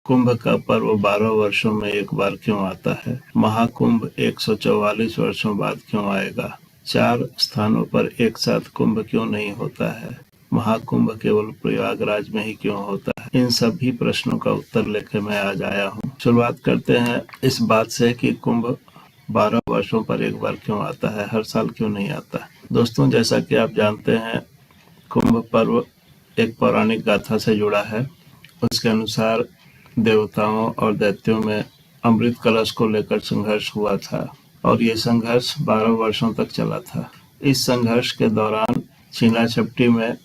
कुंभ का पर्व 12 वर्षों में एक बार क्यों आता है? महाकुंभ 144 वर्षों बाद क्यों आएगा? 4 स्थानों पर एक साथ कुंभ क्यों नहीं होता है? महाकुंभ केवल प्रयागराज में ही क्यों होता है? इन सभी प्रश्नों का उत्तर लेकर मैं आज आया हूँ। शुरुआत करते हैं इस बात से कि कुंभ 12 वर्षों पर एक बार क्यों आता है, हर साल क्यों नहीं आता। दोस्तों, जैसा कि आप जानते हैं, कुंभ पर्व एक पौराणिक गाथा से जुड़ा है। उसके अनुसार देवताओं और दैत्यों में अमृत कलश को लेकर संघर्ष हुआ था और ये संघर्ष 12 वर्षों तक चला था। इस संघर्ष के दौरान छीना झपटी में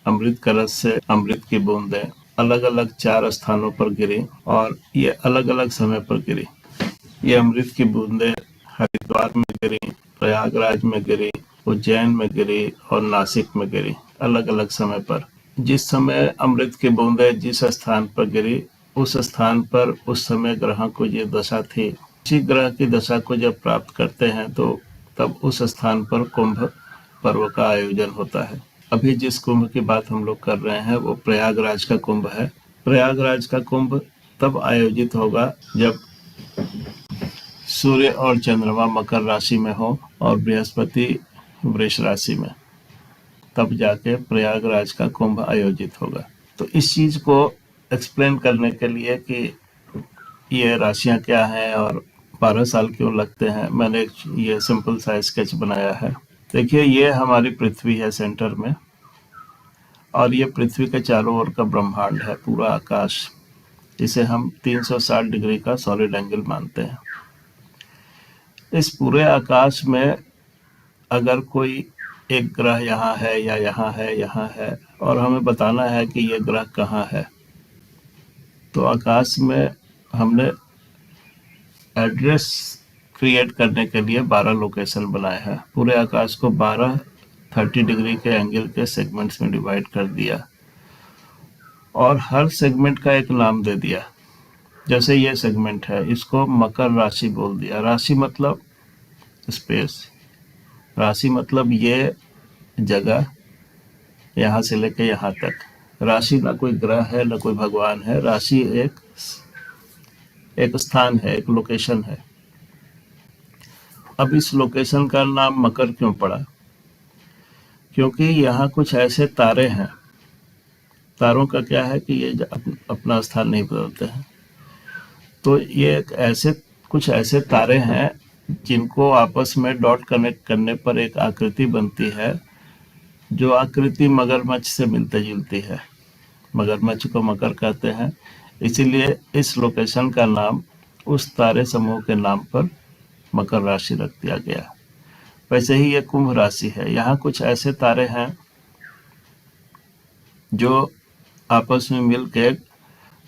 अमृत कलश से अमृत की बूंदें अलग अलग 4 स्थानों पर गिरी और ये अलग अलग समय पर गिरी। ये अमृत की बूंदें हरिद्वार में गिरी, प्रयागराज में गिरी, उज्जैन में गिरी और नासिक में गिरी, अलग अलग समय पर। जिस समय अमृत की बूंदें जिस स्थान पर गिरी, उस स्थान पर उस समय ग्रह को ये दशा थी। उसी ग्रह की दशा को जब प्राप्त करते हैं तो तब उस स्थान पर कुंभ पर्व का आयोजन होता है। अभी जिस कुंभ की बात हम लोग कर रहे हैं वो प्रयागराज का कुंभ है। प्रयागराज का कुंभ तब आयोजित होगा जब सूर्य और चंद्रमा मकर राशि में हो और बृहस्पति वृष राशि में, तब जाके प्रयागराज का कुंभ आयोजित होगा। तो इस चीज को एक्सप्लेन करने के लिए कि ये राशियां क्या हैं और 12 साल क्यों लगते हैं, मैंने ये सिंपल सा स्केच बनाया है। देखिए, ये हमारी पृथ्वी है सेंटर में और ये पृथ्वी के चारों ओर का ब्रह्मांड है, पूरा आकाश। इसे हम 360 डिग्री का सॉलिड एंगल मानते हैं। इस पूरे आकाश में अगर कोई एक ग्रह यहाँ है या यहाँ है और हमें बताना है कि ये ग्रह कहाँ है, तो आकाश में हमने एड्रेस क्रिएट करने के लिए 12 लोकेशन बनाए हैं। पूरे आकाश को 12 30 डिग्री के एंगल के सेगमेंट्स में डिवाइड कर दिया और हर सेगमेंट का एक नाम दे दिया। जैसे ये सेगमेंट है, इसको मकर राशि बोल दिया। राशि मतलब स्पेस, राशि मतलब ये जगह यहाँ से लेके यहाँ तक। राशि ना कोई ग्रह है ना कोई भगवान है, राशि एक स्थान है, एक लोकेशन है। अब इस लोकेशन का नाम मकर क्यों पड़ा? क्योंकि यहाँ कुछ ऐसे तारे हैं, तारों का क्या है कि ये अपना स्थान नहीं बदलते हैं। तो ये कुछ ऐसे तारे हैं जिनको आपस में डॉट कनेक्ट करने पर एक आकृति बनती है, जो आकृति मगरमच्छ से मिलती जुलती है। मगरमच्छ को मकर कहते हैं, इसीलिए इस लोकेशन का नाम उस तारे समूह के नाम पर मकर राशि रख दिया गया। वैसे ही ये कुंभ राशि है। यहाँ कुछ ऐसे तारे हैं जो आपस में मिलकर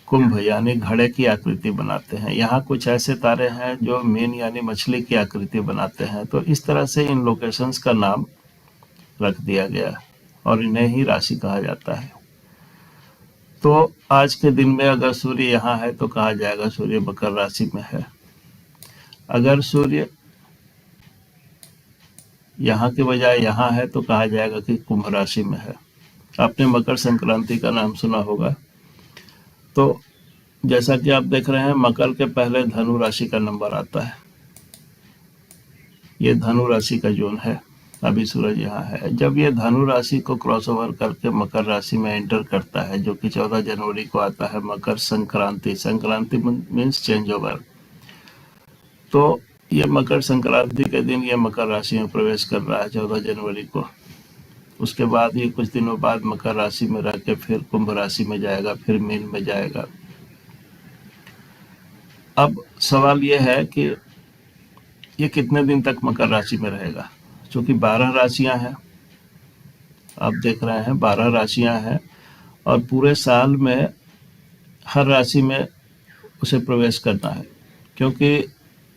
कुंभ यानी घड़े की आकृति बनाते हैं। यहाँ कुछ ऐसे तारे हैं जो मीन यानी मछली की आकृति बनाते हैं। तो इस तरह से इन लोकेशंस का नाम रख दिया गया और इन्हें ही राशि कहा जाता है। तो आज के दिन में अगर सूर्य यहाँ है तो कहा जाएगा सूर्य मकर राशि में है। अगर सूर्य यहाँ के बजाय यहाँ है तो कहा जाएगा कि कुंभ राशि में है। आपने मकर संक्रांति का नाम सुना होगा। तो जैसा कि आप देख रहे हैं, मकर के पहले धनु राशि का नंबर आता है। ये धनु राशि का जोन है। अभी सूरज यहाँ है। जब ये धनु राशि को क्रॉस ओवर करके मकर राशि में एंटर करता है, जो कि 14 जनवरी को आता है, Makar Sankranti. Sankranti means change over. तो ये मकर संक्रांति के दिन ये मकर राशि में प्रवेश कर रहा है 14 जनवरी को। उसके बाद ये कुछ दिनों बाद मकर राशि में रह के फिर कुंभ राशि में जाएगा, फिर मीन में जाएगा। अब सवाल ये है कि ये कितने दिन तक मकर राशि में रहेगा। क्योंकि 12 राशियां हैं, आप देख रहे हैं 12 राशियां हैं और पूरे साल में हर राशि में उसे प्रवेश करना है। क्योंकि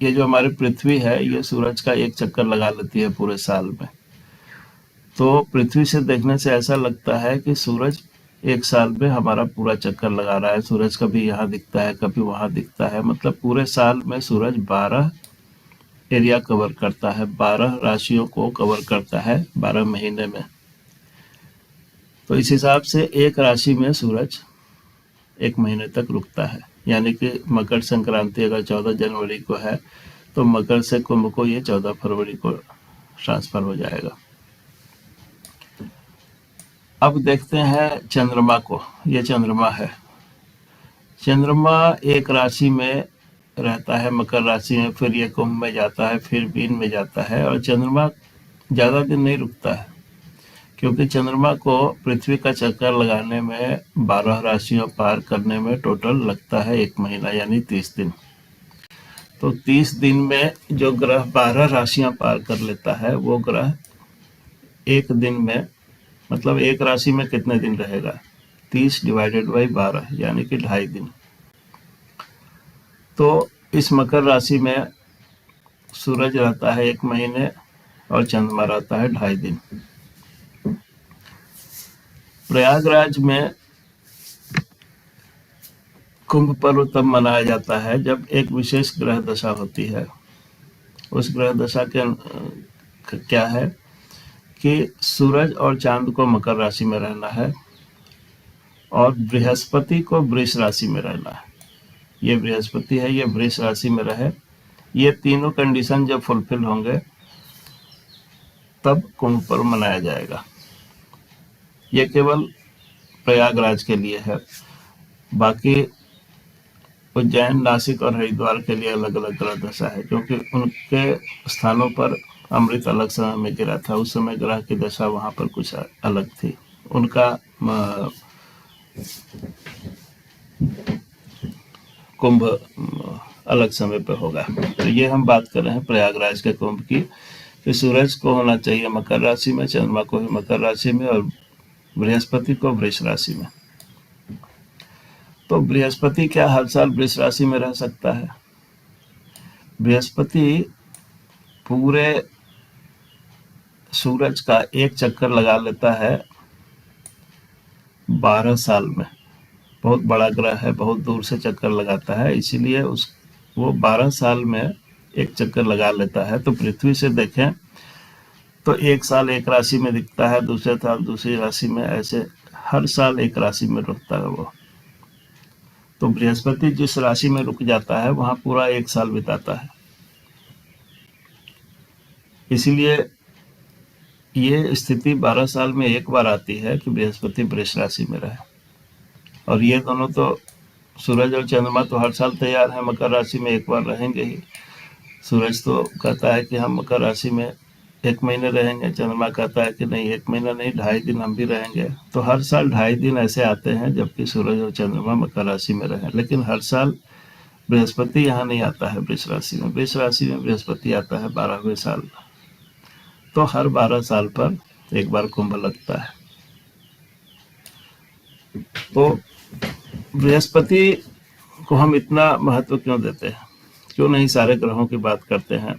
ये जो हमारी पृथ्वी है, ये सूरज का एक चक्कर लगा लेती है पूरे साल में। तो पृथ्वी से देखने से ऐसा लगता है कि सूरज एक साल में हमारा पूरा चक्कर लगा रहा है। सूरज कभी यहाँ दिखता है, कभी वहां दिखता है। मतलब पूरे साल में सूरज 12 एरिया कवर करता है, 12 राशियों को कवर करता है 12 महीने में। तो इस हिसाब से एक राशि में सूरज 1 महीने तक रुकता है। यानी कि मकर संक्रांति अगर 14 जनवरी को है तो मकर से कुंभ को ये 14 फरवरी को ट्रांसफर हो जाएगा। अब देखते हैं चंद्रमा को। ये चंद्रमा है। चंद्रमा एक राशि में रहता है, मकर राशि में, फिर ये कुंभ में जाता है, फिर मीन में जाता है। और चंद्रमा ज़्यादा दिन नहीं रुकता है, क्योंकि चंद्रमा को पृथ्वी का चक्कर लगाने में 12 राशियों पार करने में टोटल लगता है 1 महीना, यानी 30 दिन। तो 30 दिन में जो ग्रह 12 राशियां पार कर लेता है, वो ग्रह एक दिन में, मतलब एक राशि में कितने दिन रहेगा? 30 डिवाइडेड बाई 12 यानी कि 2.5 दिन। तो इस मकर राशि में सूरज रहता है 1 महीने और चंद्रमा रहता है 2.5 दिन। प्रयागराज में कुंभ पर्व तब मनाया जाता है जब एक विशेष ग्रह दशा होती है। उस ग्रह दशा के क्या है कि सूरज और चांद को मकर राशि में रहना है और बृहस्पति को वृष राशि में रहना है। ये बृहस्पति है, ये वृष राशि में रहे। ये तीनों कंडीशन जब फुलफिल होंगे तब कुंभ पर्व मनाया जाएगा। ये केवल प्रयागराज के लिए है, बाकी उज्जैन, नासिक और हरिद्वार के लिए अलग अलग ग्रह दशा है, क्योंकि उनके स्थानों पर अमृत अलग समय में गिरा था। उस समय ग्रह की दशा वहां पर कुछ अलग थी। उनका कुंभ अलग समय पर होगा। तो ये हम बात कर रहे हैं प्रयागराज के कुंभ की, कि सूरज को होना चाहिए मकर राशि में, चंद्रमा को भी मकर राशि में और बृहस्पति को वृष राशि में। तो बृहस्पति क्या हर साल वृष राशि में रह सकता है? बृहस्पति पूरे सूरज का एक चक्कर लगा लेता है 12 साल में। बहुत बड़ा ग्रह है, बहुत दूर से चक्कर लगाता है, इसीलिए वो 12 साल में एक चक्कर लगा लेता है। तो पृथ्वी से देखें तो एक साल एक राशि में दिखता है, दूसरे साल दूसरी राशि में, ऐसे हर साल एक राशि में रुकता है वो। तो बृहस्पति जिस राशि में रुक जाता है वहां पूरा एक साल बिताता है। इसीलिए ये स्थिति 12 साल में एक बार आती है कि बृहस्पति वृष राशि में रहे। और ये दोनों तो, सूरज और चंद्रमा तो हर साल तैयार है, मकर राशि में एक बार रहेंगे ही। सूरज तो कहता है कि हम मकर राशि में 1 महीने रहेंगे, चंद्रमा कहता है कि नहीं 1 महीना नहीं 2.5 दिन हम भी रहेंगे। तो हर साल 2.5 दिन ऐसे आते हैं जबकि सूरज और चंद्रमा मकर राशि में रहे। लेकिन हर साल बृहस्पति यहाँ नहीं आता है वृष राशि में। वृष राशि में बृहस्पति आता है 12वें साल। तो हर 12 साल पर एक बार कुंभ लगता है। तो बृहस्पति को हम इतना महत्व क्यों देते हैं? क्यों नहीं सारे ग्रहों की बात करते हैं?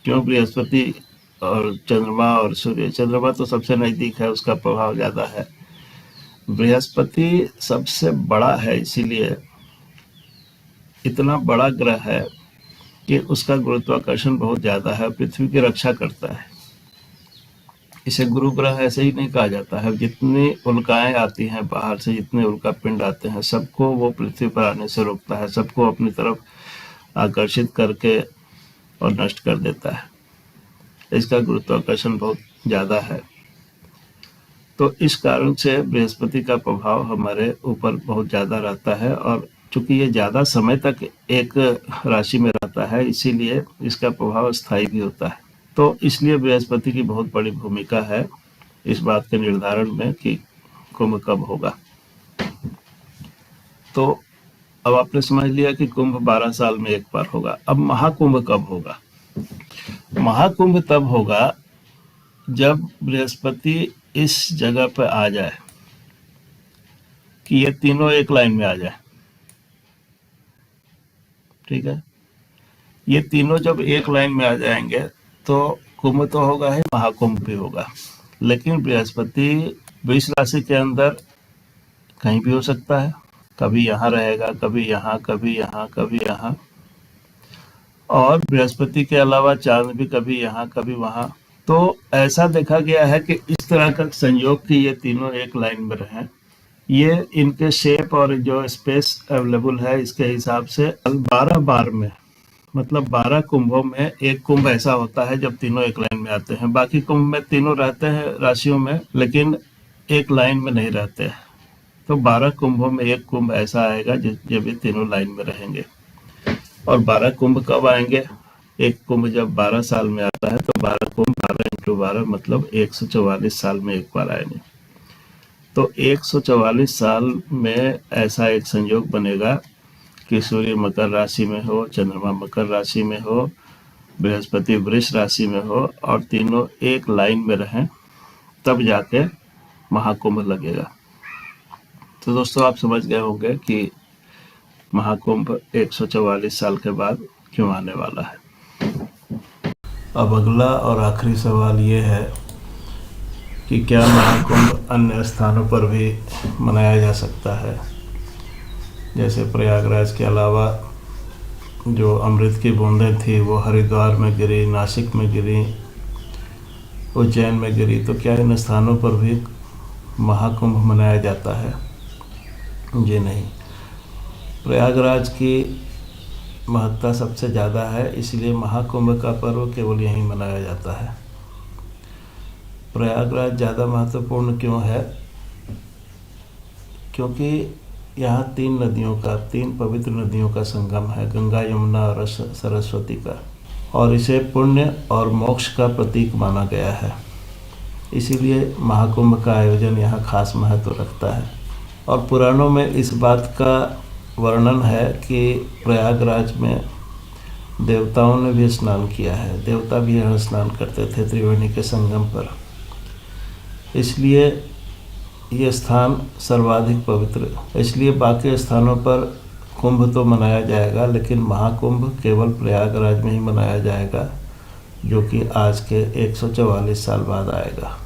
क्यों बृहस्पति और चंद्रमा और सूर्य? चंद्रमा तो सबसे नजदीक है, उसका प्रभाव ज्यादा है। बृहस्पति सबसे बड़ा है, इसीलिए इतना बड़ा ग्रह है कि उसका गुरुत्वाकर्षण बहुत ज्यादा है, पृथ्वी की रक्षा करता है। इसे गुरु ग्रह ऐसे ही नहीं कहा जाता है। जितनी उल्काएं आती हैं बाहर से, जितने उल्का पिंड आते हैं, सबको वो पृथ्वी पर आने से रोकता है, सबको अपनी तरफ आकर्षित करके और नष्ट कर देता है। इसका गुरुत्वाकर्षण बहुत ज्यादा है। तो इस कारण से बृहस्पति का प्रभाव हमारे ऊपर बहुत ज्यादा रहता है। और चूंकि ये ज्यादा समय तक एक राशि में रहता है, इसीलिए इसका प्रभाव स्थायी भी होता है। तो इसलिए बृहस्पति की बहुत बड़ी भूमिका है इस बात के निर्धारण में कि कुंभ कब होगा। तो अब आपने समझ लिया कि कुंभ 12 साल में एक बार होगा। अब महाकुंभ कब होगा? महाकुंभ तब होगा जब बृहस्पति इस जगह पर आ जाए कि ये तीनों एक लाइन में आ जाए। ठीक है, ये तीनों जब एक लाइन में आ जाएंगे तो कुंभ तो होगा ही, महाकुंभ भी होगा। लेकिन बृहस्पति वृष राशि के अंदर कहीं भी हो सकता है, कभी यहाँ रहेगा, कभी यहाँ, कभी यहाँ, कभी यहाँ। और बृहस्पति के अलावा चांद भी कभी यहाँ कभी वहाँ। तो ऐसा देखा गया है कि इस तरह का संयोग कि ये तीनों एक लाइन में रहें, ये इनके शेप और जो स्पेस अवेलेबल है इसके हिसाब से 12 बार में, मतलब 12 कुंभों में एक कुंभ ऐसा होता है जब तीनों एक लाइन में आते हैं। बाकी कुंभ में तीनों रहते हैं राशियों में, लेकिन एक लाइन में नहीं रहते हैं। तो 12 कुंभों में एक कुंभ ऐसा आएगा जब ये तीनों लाइन में रहेंगे। और 12 कुंभ कब आएंगे? एक कुंभ जब 12 साल में आता है तो 12 कुंभ 12 × 12 मतलब 144 साल में एक बार आएंगे। तो 144 साल में ऐसा एक संयोग बनेगा कि सूर्य मकर राशि में हो, चंद्रमा मकर राशि में हो, बृहस्पति वृष राशि में हो और तीनों एक लाइन में रहें, तब जाके महाकुंभ लगेगा। तो दोस्तों आप समझ गए होंगे कि महाकुंभ 144 साल के बाद क्यों आने वाला है। अब अगला और आखिरी सवाल ये है कि क्या महाकुंभ अन्य स्थानों पर भी मनाया जा सकता है? जैसे प्रयागराज के अलावा जो अमृत की बूंदें थी वो हरिद्वार में गिरी, नासिक में गिरी, उज्जैन में गिरी, तो क्या इन स्थानों पर भी महाकुंभ मनाया जाता है? जी नहीं। प्रयागराज की महत्ता सबसे ज़्यादा है, इसलिए महाकुंभ का पर्व केवल यहीं मनाया जाता है। प्रयागराज ज़्यादा महत्वपूर्ण क्यों है? क्योंकि यहाँ तीन पवित्र नदियों का संगम है, गंगा, यमुना और सरस्वती का, और इसे पुण्य और मोक्ष का प्रतीक माना गया है। इसीलिए महाकुंभ का आयोजन यहाँ खास महत्व रखता है। और पुराणों में इस बात का वर्णन है कि प्रयागराज में देवताओं ने भी स्नान किया है, देवता भी यहाँ स्नान करते थे त्रिवेणी के संगम पर। इसलिए ये स्थान सर्वाधिक पवित्र, इसलिए बाकी स्थानों पर कुंभ तो मनाया जाएगा, लेकिन महाकुंभ केवल प्रयागराज में ही मनाया जाएगा, जो कि आज के 144 साल बाद आएगा।